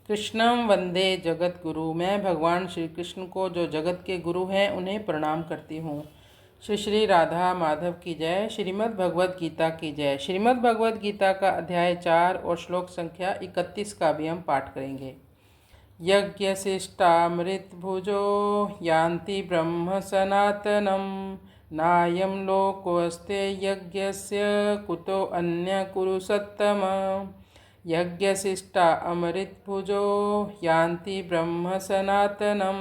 कृष्णम वंदे जगत गुरु। मैं भगवान श्री कृष्ण को, जो जगत के गुरु हैं, उन्हें प्रणाम करती हूँ। श्री श्री राधा माधव की जय। श्रीमद् भगवद गीता की जय। श्रीमद् भगवद गीता का अध्याय 4 और श्लोक संख्या 31 का भी हम पाठ करेंगे। यज्ञशिष्टामृत भुजो यान्ति ब्रह्म सनातनम नायं लोकोऽस्ते यज्ञस्य कुतो अन्य कुरु सत्तम। यज्ञशिष्टा अमृतभुजो यान्ति ब्रह्म सनातनम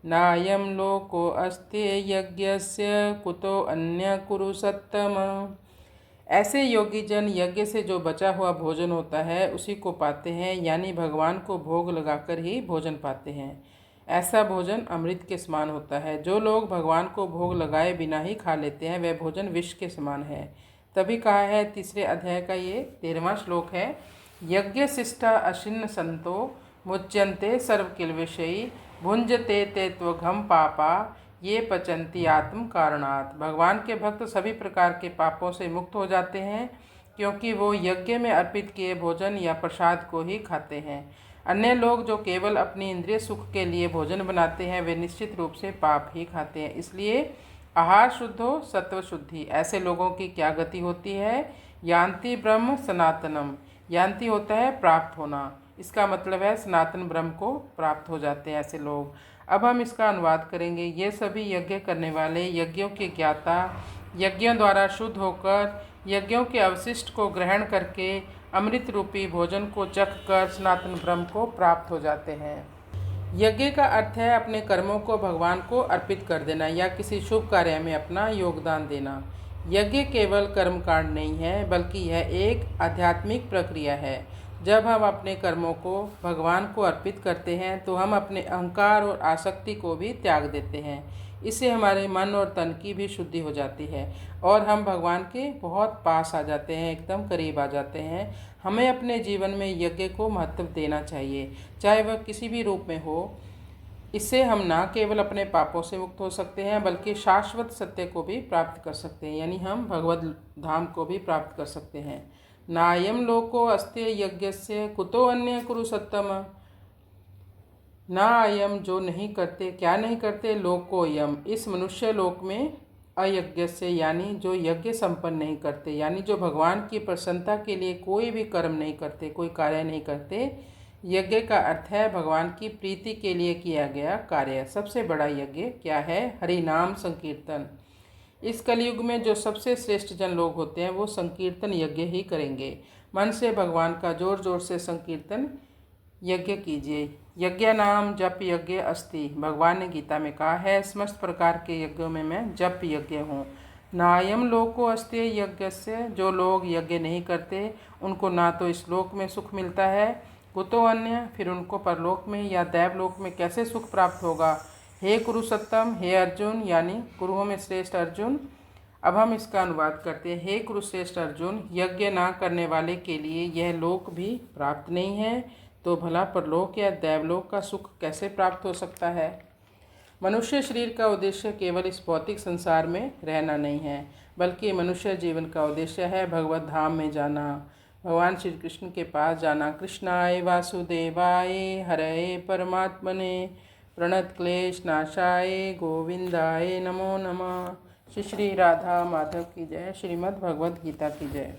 नायं लोको अस्ति यज्ञस्य कुतो अन्य कुरु सत्तम। ऐसे योगी जन यज्ञ से जो बचा हुआ भोजन होता है उसी को पाते हैं, यानी भगवान को भोग लगाकर ही भोजन पाते हैं। ऐसा भोजन अमृत के समान होता है। जो लोग भगवान को भोग लगाए बिना ही खा लेते हैं वह भोजन विष के समान है। तभी कहा है, तीसरे अध्याय का ये 13वां श्लोक है, यज्ञ शिष्टा अशिन्न संतो मुच्यन्ते सर्व किल विषयी भुंजते ते त्वघम पापा ये पचंती आत्म कारणात्। भगवान के भक्त सभी प्रकार के पापों से मुक्त हो जाते हैं, क्योंकि वो यज्ञ में अर्पित किए भोजन या प्रसाद को ही खाते हैं। अन्य लोग जो केवल अपनी इंद्रिय सुख के लिए भोजन बनाते हैं वे निश्चित रूप से पाप ही खाते हैं। इसलिए आहार शुद्ध हो, सत्व शुद्धि। ऐसे लोगों की क्या गति होती है? यान्ति ब्रह्म सनातनम। यान्ति होता है प्राप्त होना, इसका मतलब है सनातन ब्रह्म को प्राप्त हो जाते हैं ऐसे लोग। अब हम इसका अनुवाद करेंगे। ये सभी यज्ञ करने वाले, यज्ञों के ज्ञाता, यज्ञों द्वारा शुद्ध होकर यज्ञों के अवशिष्ट को ग्रहण करके अमृत रूपी भोजन को चख कर सनातन ब्रह्म को प्राप्त हो जाते हैं। यज्ञ का अर्थ है अपने कर्मों को भगवान को अर्पित कर देना या किसी शुभ कार्य में अपना योगदान देना। यज्ञ केवल कर्मकांड नहीं है, बल्कि यह एक आध्यात्मिक प्रक्रिया है। जब हम अपने कर्मों को भगवान को अर्पित करते हैं तो हम अपने अहंकार और आसक्ति को भी त्याग देते हैं। इससे हमारे मन और तन की भी शुद्धि हो जाती है और हम भगवान के बहुत पास आ जाते हैं, एकदम करीब आ जाते हैं। हमें अपने जीवन में यज्ञ को महत्व देना चाहिए, चाहे वह किसी भी रूप में हो। इससे हम न केवल अपने पापों से मुक्त हो सकते हैं, बल्कि शाश्वत सत्य को भी प्राप्त कर सकते हैं, यानी हम भगवत धाम को भी प्राप्त कर सकते हैं। नायम लोको अस्ते यज्ञस्य कुतो अन्य कुरु सत्तम। ना अयम जो नहीं करते, क्या नहीं करते, लोको यम इस मनुष्य लोक में, अयज्ञ से यानी जो यज्ञ संपन्न नहीं करते, यानी जो भगवान की प्रसन्नता के लिए कोई भी कर्म नहीं करते, कोई कार्य नहीं करते। यज्ञ का अर्थ है भगवान की प्रीति के लिए किया गया कार्य। सबसे बड़ा यज्ञ क्या है? हरि नाम संकीर्तन। इस कलयुग में जो सबसे श्रेष्ठ जन लोग होते हैं वो संकीर्तन यज्ञ ही करेंगे। मन से भगवान का जोर जोर से संकीर्तन यज्ञ कीजिए। यज्ञ नाम जप यज्ञ अस्ति। भगवान ने गीता में कहा है, समस्त प्रकार के यज्ञों में मैं जप यज्ञ हूँ। नायम लोको अस्ति यज्ञ से, जो लोग यज्ञ नहीं करते उनको ना तो इस लोक में सुख मिलता है, कुतो अन्य, फिर उनको परलोक में या दैवलोक में कैसे सुख प्राप्त होगा। हे कुरुसत्तम, हे अर्जुन, यानी कुरुओं में श्रेष्ठ अर्जुन। अब हम इसका अनुवाद करते हैं। हे कुरुश्रेष्ठ अर्जुन, यज्ञ ना करने वाले के लिए यह लोक भी प्राप्त नहीं है, तो भला परलोक या दैवलोक का सुख कैसे प्राप्त हो सकता है। मनुष्य शरीर का उद्देश्य केवल इस भौतिक संसार में रहना नहीं है, बल्कि मनुष्य जीवन का उद्देश्य है भगवत धाम में जाना, भगवान श्री कृष्ण के पास जाना। कृष्णाय वासुदेवाय हरये परमात्मने प्रणत क्लेश नाशाय गोविंदाय नमो नमः। श्री श्री राधा माधव की जय। श्रीमद् भगवद गीता की जय।